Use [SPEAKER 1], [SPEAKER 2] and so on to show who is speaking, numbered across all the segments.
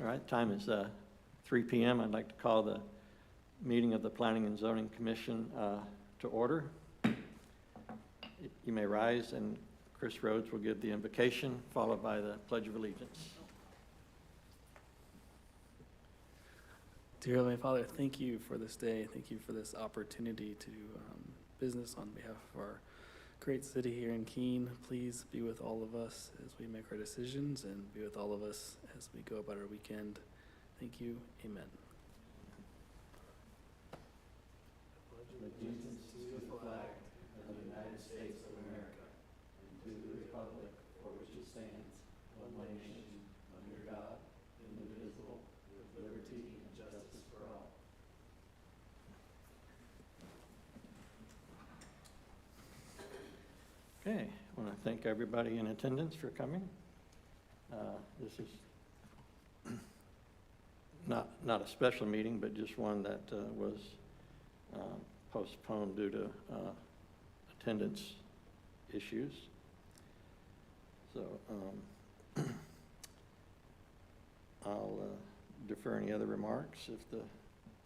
[SPEAKER 1] All right, time is 3 p.m. I'd like to call the meeting of the Planning and Zoning Commission to order. You may rise, and Chris Rhodes will give the invocation, followed by the Pledge of Allegiance.
[SPEAKER 2] Dear Heavenly Father, thank you for this day. Thank you for this opportunity to business on behalf of our great city here in Keene. Please be with all of us as we make our decisions, and be with all of us as we go about our weekend. Thank you. Amen.
[SPEAKER 1] Allegiance to the flag of the United States of America, and to the republic for which it stands, one nation, under God, indivisible, with liberty and justice for all. Okay, I want to thank everybody in attendance for coming. This is not a special meeting, but just one that was postponed due to attendance issues. So I'll defer any other remarks if the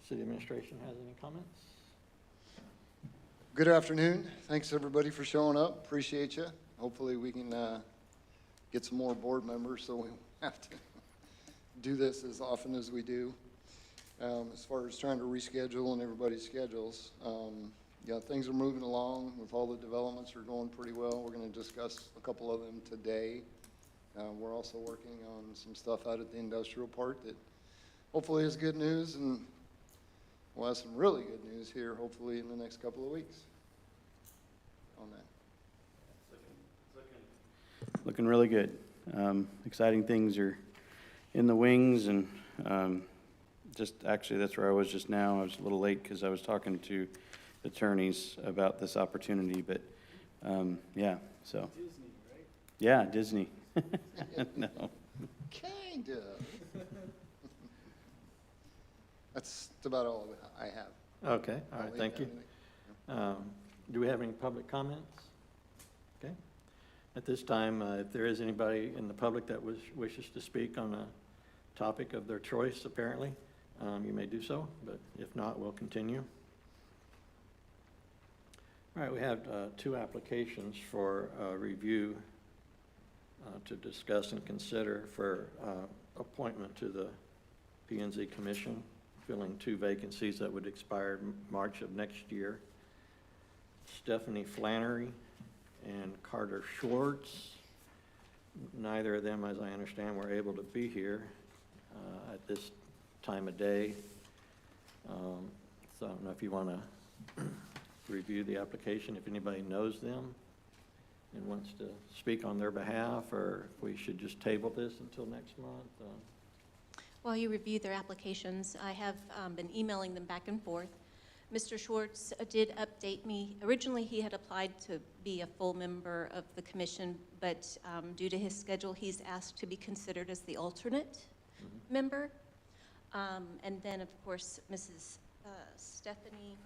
[SPEAKER 1] city administration has any comments.
[SPEAKER 3] Good afternoon. Thanks everybody for showing up. Appreciate you. Hopefully we can get some more board members so we won't have to do this as often as we do. As far as trying to reschedule and everybody's schedules, yeah, things are moving along with all the developments are going pretty well. We're going to discuss a couple of them today. We're also working on some stuff out at the industrial park that hopefully is good news, and we'll have some really good news here hopefully in the next couple of weeks on that.
[SPEAKER 4] Looking really good. Exciting things are in the wings, and just actually that's where I was just now. I was a little late because I was talking to attorneys about this opportunity, but yeah, so.
[SPEAKER 2] Disney, right?
[SPEAKER 4] Yeah, Disney. No.
[SPEAKER 3] Kind of. That's about all I have.
[SPEAKER 1] Okay, all
[SPEAKER 3] I'll
[SPEAKER 1] right,
[SPEAKER 3] leave
[SPEAKER 1] thank
[SPEAKER 3] that
[SPEAKER 1] you.
[SPEAKER 3] anyway.
[SPEAKER 1] Do we have any public comments? Okay. At this time, if there is anybody in the public that wishes to speak on a topic of their choice, apparently, you may do so, but if not, we'll continue. All right, we have two applications for review to discuss and consider for appointment to the P&Z Commission, filling two vacancies that would expire March of next year. Stephanie Flannery and Carter Schwartz. Neither of them, as I understand, were able to be here at this time of day. So I don't know if you want to review the application, if anybody knows them and wants to speak on their behalf, or if we should just table this until next month.
[SPEAKER 5] While you review their applications, I have been emailing them back and forth. Mr. Schwartz did update me. Originally, he had applied to be a full member of the commission, but due to his schedule, he's asked to be considered as the alternate member. And then, of course, Mrs. Stephanie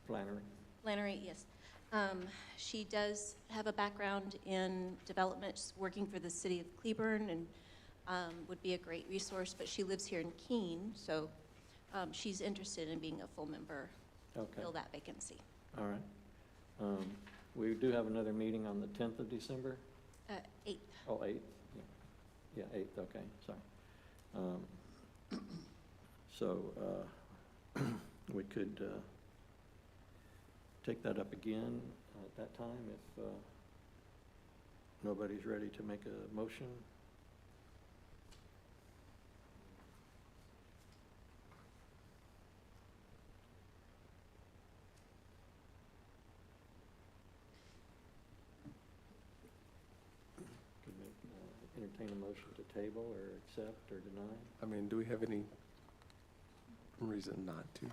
[SPEAKER 5] Flannery, yes. She does have a background in development, working for the city of Cleburne, and would be a great resource, but she lives here in Keene, so she's interested in being a full member,
[SPEAKER 1] Okay.
[SPEAKER 5] fill that vacancy.
[SPEAKER 1] All right. We do have another meeting on the 10th of December.
[SPEAKER 5] 8th.
[SPEAKER 1] Oh, 8th. Yeah, 8th, okay, sorry. So we could take that up again at that time if nobody's ready to make a motion. Entertain a motion to table or accept or deny?
[SPEAKER 6] I mean, do we have any reason not to?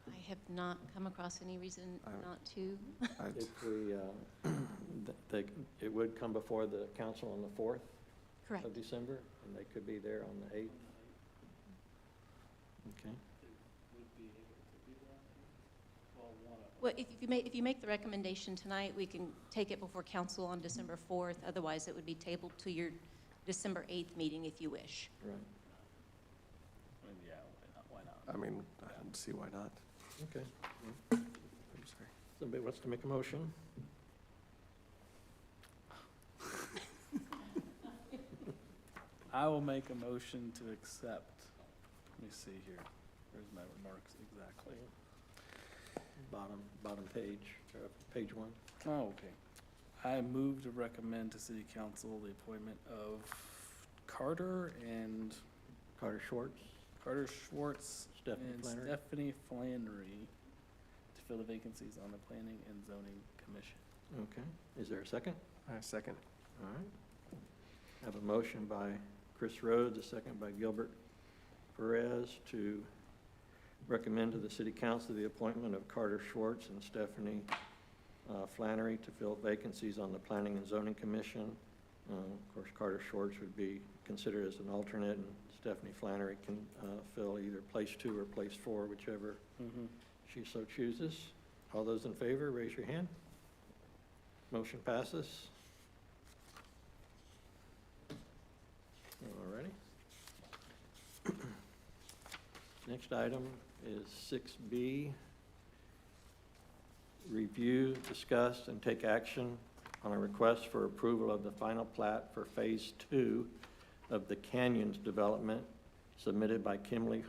[SPEAKER 5] I have not come across any reason not to.
[SPEAKER 1] If we, it would come before the council on the 4th
[SPEAKER 5] Correct.
[SPEAKER 1] of December, and they could be there on the 8th. Okay.
[SPEAKER 5] Well, if you make the recommendation tonight, we can take it before council on December 4th. Otherwise, it would be tabled to your December 8th meeting if you wish.
[SPEAKER 1] Right,
[SPEAKER 2] Yeah, why not?
[SPEAKER 6] I mean, I don't see why not.
[SPEAKER 1] okay.
[SPEAKER 6] I'm sorry.
[SPEAKER 1] Somebody wants to make a motion?
[SPEAKER 2] I will make a motion to accept. Let me see here. Where's my remarks exactly?
[SPEAKER 1] Bottom page, page 1.
[SPEAKER 2] Oh, okay. I move to recommend to City Council the appointment of Carter
[SPEAKER 1] Carter
[SPEAKER 2] Schwartz
[SPEAKER 1] Stephanie
[SPEAKER 2] and
[SPEAKER 1] Flannery.
[SPEAKER 2] Stephanie Flannery to fill the vacancies on the Planning and Zoning Commission.
[SPEAKER 1] Okay, is there a second?
[SPEAKER 6] I second.
[SPEAKER 1] All right. I have a motion by Chris Rhodes, a second by Gilbert Perez to recommend to the city council the appointment of Carter Schwartz and Stephanie Flannery to fill vacancies on the Planning and Zoning Commission. Of course, Carter Schwartz would be considered as an alternate, and Stephanie Flannery can fill either place 2 or place 4, whichever she so chooses. All those in favor, raise your hand. Motion passes. All righty. Next item is 6B. Review, discuss, and take action on a request for approval of the final plat for Phase 2 of the Canyons development submitted by Kimley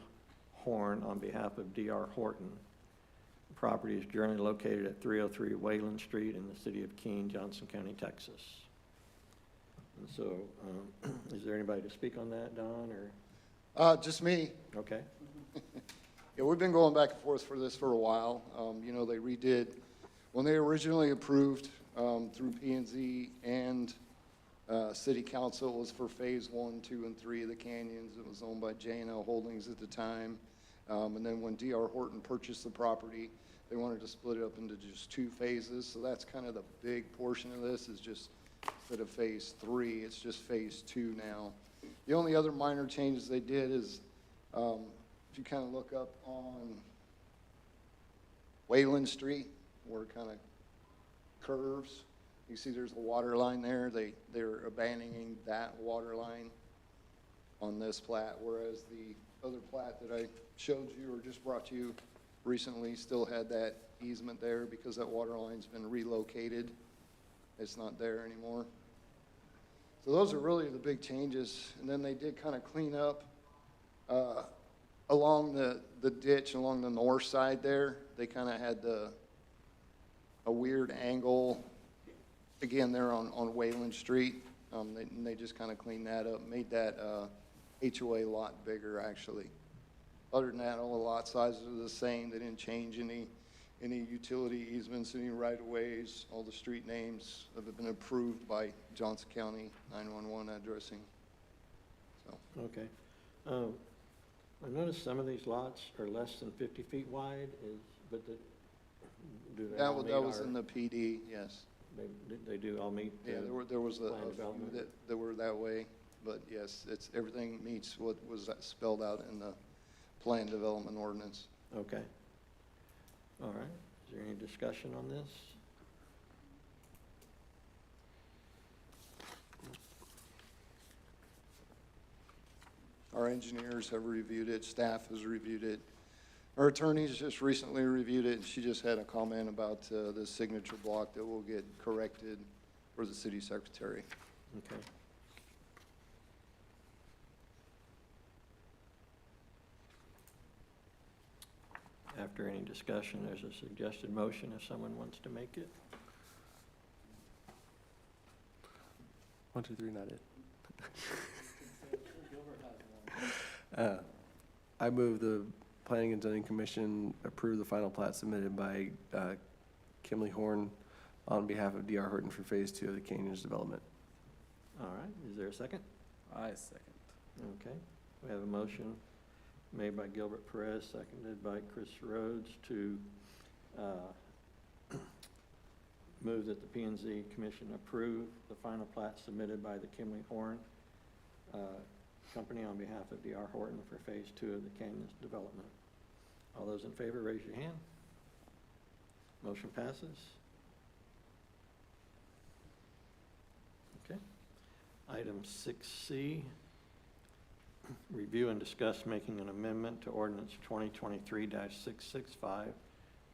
[SPEAKER 1] Horn on behalf of D.R. Horton. The property is generally located at 303 Wayland Street in the city of Keene, Johnson County, Texas. And so, is there anybody to speak on that, Don, or?
[SPEAKER 3] Just me.
[SPEAKER 1] Okay,
[SPEAKER 3] Yeah, we've been going back and forth for this for a while. You know, they redid, when they originally approved through P&Z and City Council, it was for Phase 1, 2, and 3 of the Canyons. It was owned by J&L Holdings at the time. And then when D.R. Horton purchased the property, they wanted to split it up into just 2 phases. So that's kind of the big portion of this, is just instead of Phase 3, it's just Phase 2 now. The only other minor changes they did is, if you kind of look up on Wayland Street, where it kind of curves, you see there's a water line there. They're abandoning that water line on this plat, whereas the other plat that I showed you or just brought to you recently still had that easement there because that water line's been relocated. It's not there anymore. So those are really the big changes. And then they did kind of clean up along the ditch along the north side there. They kind of had a weird angle, again, there on Wayland Street. They just kind of cleaned that up, made that HOA lot bigger, actually. Other than that, all the lot sizes are the same. They didn't change any utility easements, any right-of-ways. All the street names have been approved by Johnson County 911 addressing. So,
[SPEAKER 1] okay. I noticed some of these lots are less than 50 feet wide, do they all meet
[SPEAKER 3] that was
[SPEAKER 1] our-
[SPEAKER 3] in the PD, yes.
[SPEAKER 1] They do all meet?
[SPEAKER 3] Yeah, there was a
[SPEAKER 1] plan
[SPEAKER 3] few
[SPEAKER 1] development.
[SPEAKER 3] that were that way, but yes, everything meets what was spelled out in the plan development ordinance.
[SPEAKER 1] Okay. All right. Is there any discussion on this?
[SPEAKER 3] Our engineers have reviewed it, staff has reviewed it. Our attorneys just recently reviewed it, and she just had a comment about the signature block that will get corrected for the city secretary.
[SPEAKER 1] Okay. After any discussion, there's a suggested motion if someone wants to make it.
[SPEAKER 6] 1, 2, 3, not it. I move the Planning and Zoning Commission approve the final plat submitted by Kimley Horn on behalf of D.R. Horton for Phase 2 of the Canyons development.
[SPEAKER 1] All right. Is there a second?
[SPEAKER 2] I second.
[SPEAKER 1] Okay. We have a motion made by Gilbert Perez, seconded by Chris Rhodes to move that the P&Z Commission approve the final plat submitted by the Kimley Horn Company on behalf of D.R. Horton for Phase 2 of the Canyons development. All those in favor, raise your hand. Motion passes. Okay. Item 6C, review and discuss making an amendment to ordinance 2023-665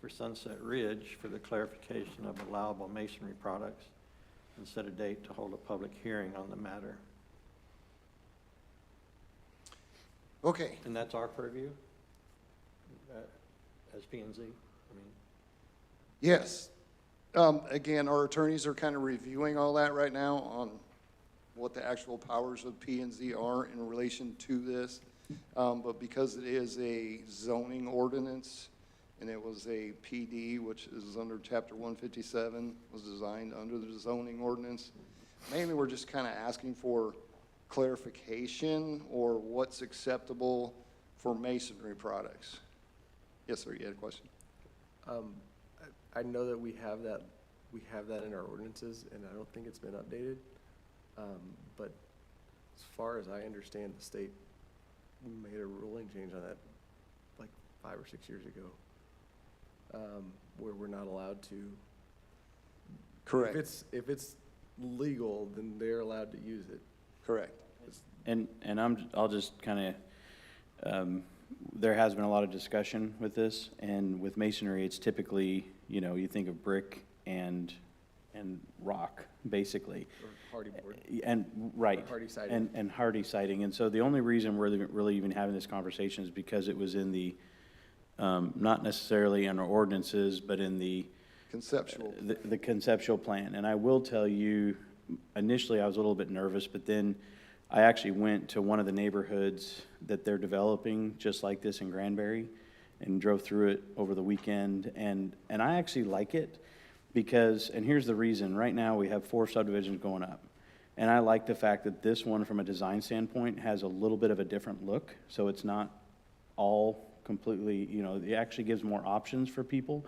[SPEAKER 1] for Sunset Ridge for the clarification of allowable masonry products and set a date to hold a public hearing on the matter.
[SPEAKER 3] Okay,
[SPEAKER 1] And that's our purview as P and Z? I mean,
[SPEAKER 3] yes. Again, our attorneys are kind of reviewing all that right now on what the actual powers of P and Z are in relation to this. But because it is a zoning ordinance and it was a PD, which is under Chapter 157, was designed under the zoning ordinance, mainly we're just kind of asking for clarification or what's acceptable for masonry products. Yes, sir, you had a question?
[SPEAKER 6] I know that we have that in our ordinances, and I don't think it's been updated. But as far as I understand, the state made a ruling change on that like 5 or 6 years ago, where we're not allowed to.
[SPEAKER 3] Correct.
[SPEAKER 6] If it's legal, then they're allowed to use it.
[SPEAKER 3] Correct.
[SPEAKER 4] And I'll just kind of, there has been a lot of discussion with this, and with masonry, it's typically, you think of brick and rock, basically.
[SPEAKER 6] Or hardy board.
[SPEAKER 4] And, right.
[SPEAKER 6] Or hardy siding.
[SPEAKER 4] And hardy siding. And so the only reason we're really even having this conversation is because it was in the, not necessarily in our ordinances, but in the
[SPEAKER 3] Conceptual.
[SPEAKER 4] the conceptual plan. And I will tell you, initially I was a little bit nervous, but then I actually went to one of the neighborhoods that they're developing, just like this in Granbury, and drove through it over the weekend. And I actually like it because, and here's the reason, right now we have 4 subdivisions going up. And I like the fact that this one, from a design standpoint, has a little bit of a different look. So it's not all completely, it actually gives more options for people.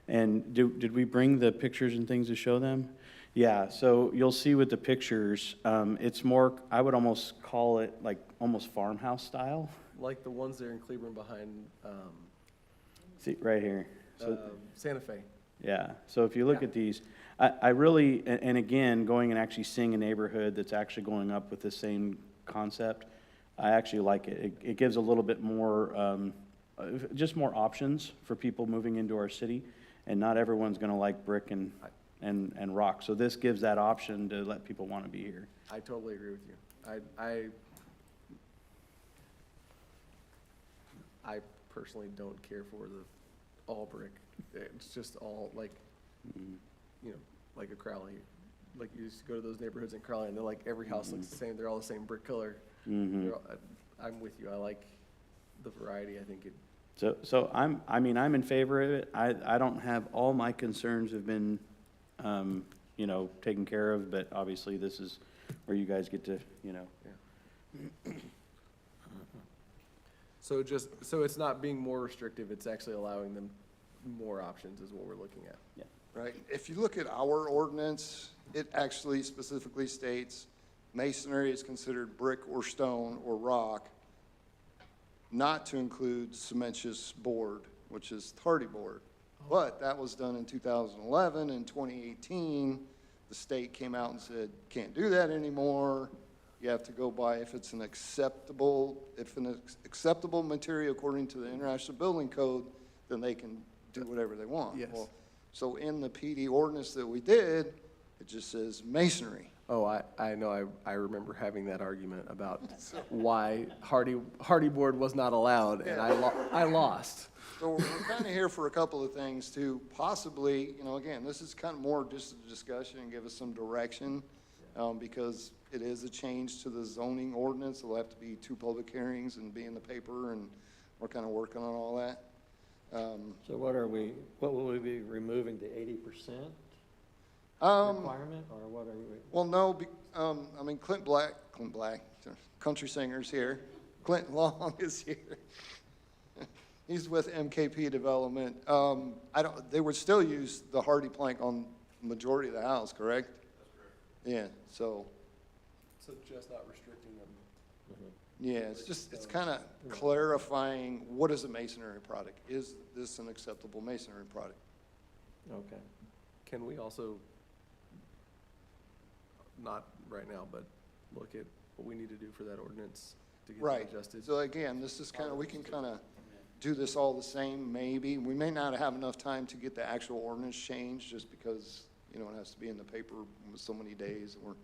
[SPEAKER 4] And did we bring the pictures and things to show them? Yeah, so you'll see with the pictures, it's more, I would almost call it like almost farmhouse style.
[SPEAKER 6] Like the ones there in Cleveland behind
[SPEAKER 4] See, right here. So,
[SPEAKER 6] Santa Fe.
[SPEAKER 4] yeah, so if you look
[SPEAKER 6] Yeah.
[SPEAKER 4] at these, I really, and again, going and actually seeing a neighborhood that's actually going up with the same concept, I actually like it. It gives a little bit more, just more options for people moving into our city, and not everyone's gonna like brick and rock. So this gives that option to let people want to be here.
[SPEAKER 6] I totally agree with you. I personally don't care for the all brick. It's just all like, like a Crowley. Like you used to go to those neighborhoods in Crowley and they're like, every house looks the same. They're all the same brick color.
[SPEAKER 4] Mm-hmm.
[SPEAKER 6] I'm with you. I like the variety. I think it,
[SPEAKER 4] So I'm in favor of it. I don't have, all my concerns have been, taken care of, but obviously this is where you guys get to,
[SPEAKER 6] so it's not being more restrictive. It's actually allowing them more options is what we're looking at.
[SPEAKER 3] Right. If you look at our ordinance, it actually specifically states masonry is considered brick or stone or rock, not to include cementitious board, which is hardy board. But that was done in 2011. In 2018, the state came out and said, can't do that anymore. You have to go by if an acceptable material according to the International Building Code, then they can do whatever they want.
[SPEAKER 6] Yes.
[SPEAKER 3] Well, so in the PD ordinance that we did, it just says masonry.
[SPEAKER 6] Oh, I know. I remember having that argument about why hardy board was not allowed, and I lost.
[SPEAKER 3] So we're kind of here for a couple of things to possibly, again, this is kind of more just a discussion and give us some direction, because it is a change to the zoning ordinance. There'll have to be 2 public hearings and be in the paper, and we're kind of working on all that.
[SPEAKER 1] so what will we be removing, the 80% requirement, or what are we?
[SPEAKER 3] Well, no, Clint Black, country singer's here. Clint Long is here. He's with MKP Development. They would still use the hardy plank on the majority of the house, correct? That's correct. Yeah, so
[SPEAKER 6] just not restricting them.
[SPEAKER 3] yeah, it's kind of clarifying what is a masonry product. Is this an acceptable masonry product?
[SPEAKER 6] Can we also, not right now, but look at what we need to do for that ordinance to get
[SPEAKER 3] Right.
[SPEAKER 6] that adjusted.
[SPEAKER 3] So again, this is kind of, we can kind of do this all the same, maybe. We may not have enough time to get the actual ordinance changed, just because, you know, it has to be in the paper with so many days, and we're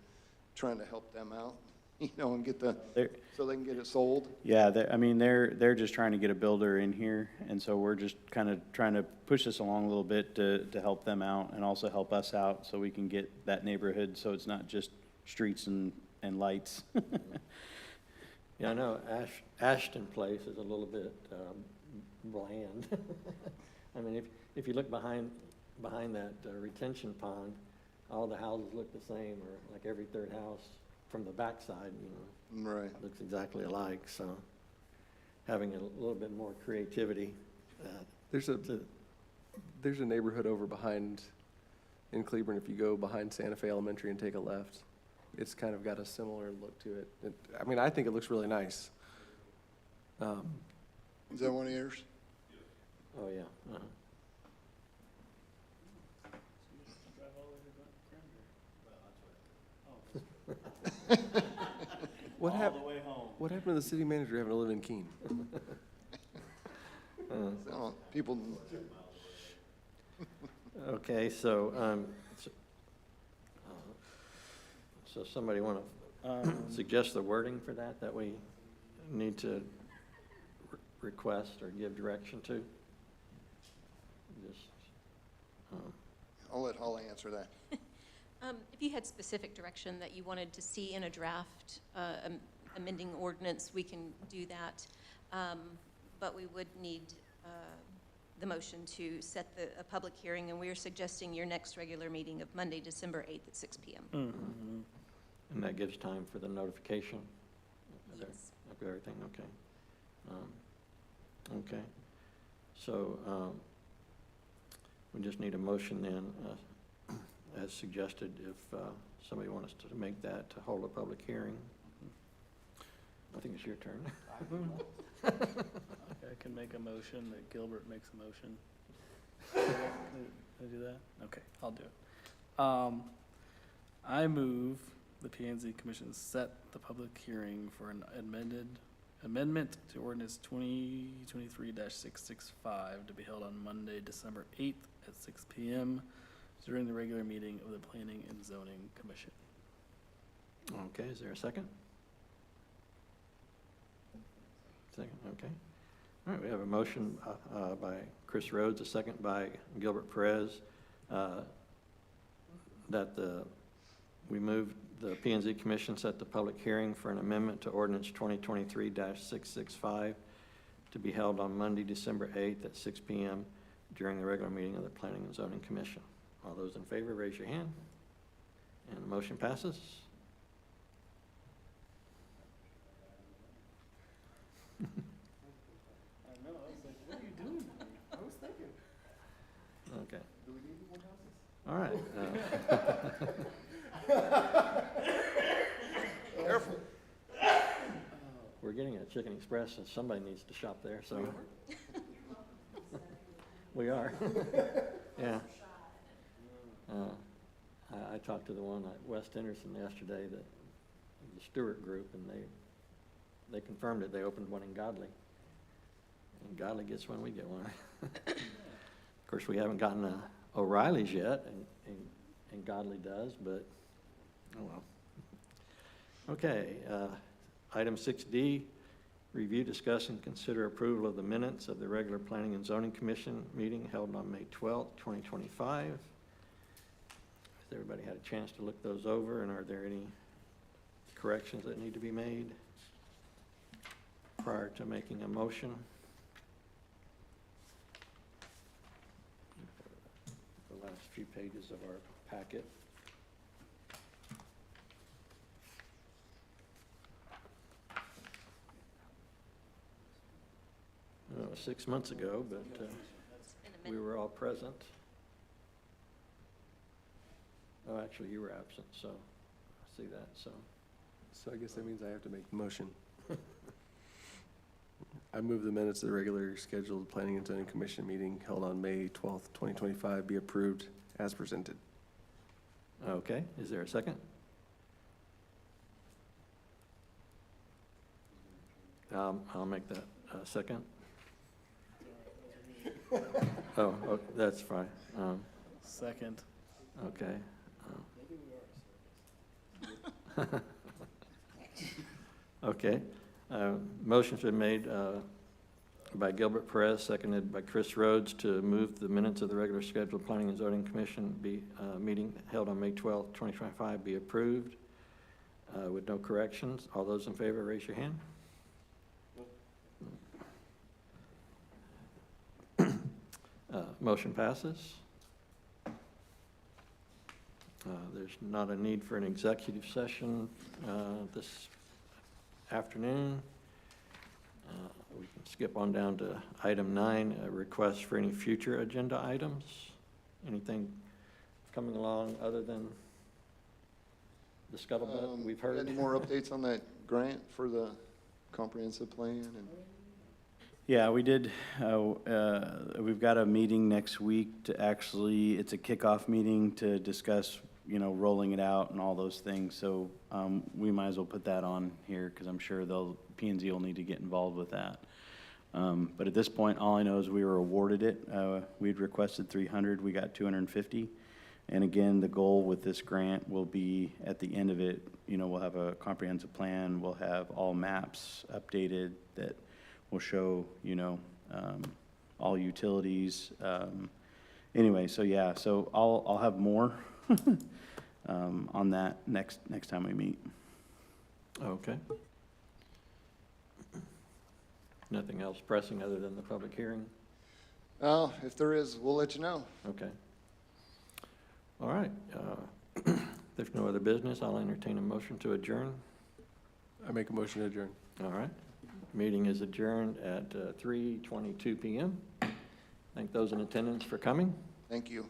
[SPEAKER 3] trying to help them out, you know, and get the,
[SPEAKER 4] They're-
[SPEAKER 3] so they can get it sold.
[SPEAKER 4] Yeah, I mean, they're just trying to get a builder in here, and so we're just kind of trying to push this along a little bit to help them out and also help us out so we can get that neighborhood, so it's not just streets and lights.
[SPEAKER 1] Yeah, I know Ashton Place is a little bit bland. I mean, if you look behind that retention pond, all the houses look the same, or like every third house from the backside, you know,
[SPEAKER 3] Right.
[SPEAKER 1] looks exactly alike, so having a little bit more creativity.
[SPEAKER 6] There's a neighborhood over behind, in Cleburne, if you go behind Santa Fe Elementary and take a left, it's kind of got a similar look to it. I mean, I think it looks really nice.
[SPEAKER 3] Is that one of yours?
[SPEAKER 1] Oh, yeah.
[SPEAKER 6] What happened? What happened to the city manager having to live in Keene?
[SPEAKER 3] So, people,
[SPEAKER 1] Okay, so somebody want to suggest the wording for that we need to request or give direction to? Just,
[SPEAKER 3] I'll let Holly answer that.
[SPEAKER 5] If you had specific direction that you wanted to see in a draft amending ordinance, we can do that. But we would need the motion to set a public hearing, and we are suggesting your next regular meeting of Monday, December 8th at 6 p.m.
[SPEAKER 2] Mm-hmm.
[SPEAKER 1] and that gives time for the notification?
[SPEAKER 5] Yes.
[SPEAKER 1] Of everything, okay. Okay, so we just need a motion then, as suggested, if somebody wants to make that, to hold a public hearing. I think it's your turn.
[SPEAKER 2] I can make a motion that Gilbert makes a motion. Can I do that? Okay, I'll do it. I move the P and Z Commission set the public hearing for an amendment to ordinance 2023-665 to be held on Monday, December 8th at 6 p.m. during the regular meeting of the Planning and Zoning Commission.
[SPEAKER 1] Okay, is there a second? Second, okay. All right, we have a motion by Chris Rhodes, a second by Gilbert Perez, that we move the P and Z Commission set the public hearing for an amendment to ordinance 2023-665 to be held on Monday, December 8th at 6 p.m. during the regular meeting of the Planning and Zoning Commission. All those in favor, raise your hand. And the motion passes.
[SPEAKER 2] I know, I was like, what are you doing? I was thinking.
[SPEAKER 1] Okay.
[SPEAKER 6] Do we need more houses?
[SPEAKER 1] All right.
[SPEAKER 3] Careful.
[SPEAKER 1] We're getting a Chicken Express, and somebody needs to shop there, so. We are. Yeah. I talked to the one at West Henderson yesterday, the Stewart Group, and they confirmed it. They opened one in Godley. And Godley gets one, we get one. Of course, we haven't gotten O'Reilly's yet, and Godley does, but, oh well. Okay, item 6D, review, discuss, and consider approval of the minutes of the regular Planning and Zoning Commission meeting held on May 12th, 2025. Has everybody had a chance to look those over, and are there any corrections that need to be made prior to making a motion? The last few pages of our packet. 6 months ago, but
[SPEAKER 5] It's been a
[SPEAKER 1] we
[SPEAKER 5] minute.
[SPEAKER 1] were all present. Oh, actually, you were absent, so I see that, so.
[SPEAKER 6] So I guess that means I have to make the motion. I move the minutes of the regular scheduled Planning and Zoning Commission meeting held on May 12th, 2025 be approved as presented.
[SPEAKER 1] Okay, is there a second? I'll make that second. Oh, that's fine.
[SPEAKER 2] Second.
[SPEAKER 1] Okay. Okay. Motion's been made by Gilbert Perez, seconded by Chris Rhodes, to move the minutes of the regular scheduled Planning and Zoning Commission meeting held on May 12th, 2025 be approved with no corrections. All those in favor, raise your hand. Motion passes. There's not a need for an executive session this afternoon. We can skip on down to item 9, a request for any future agenda items. Anything coming along other than the scuttlebutt we've heard?
[SPEAKER 3] Any more updates on that grant for the comprehensive plan? And
[SPEAKER 4] Yeah, we did. We've got a meeting next week to actually, it's a kickoff meeting to discuss, rolling it out and all those things. So we might as well put that on here because I'm sure P&Z will need to get involved with that. But at this point, all I know is we were awarded it. We'd requested 300, we got 250. And again, the goal with this grant will be at the end of it, we'll have a comprehensive plan. We'll have all maps updated that will show, all utilities. Anyway, so yeah, so I'll have more on that next time we meet.
[SPEAKER 1] Okay. Nothing else pressing other than the public hearing?
[SPEAKER 3] if there is, we'll let you know.
[SPEAKER 1] Okay. All right. If there's no other business, I'll entertain a motion to adjourn.
[SPEAKER 6] I make a motion to adjourn.
[SPEAKER 1] All right. Meeting is adjourned at 3:22 p.m. Thank those in attendance for coming.
[SPEAKER 3] Thank you.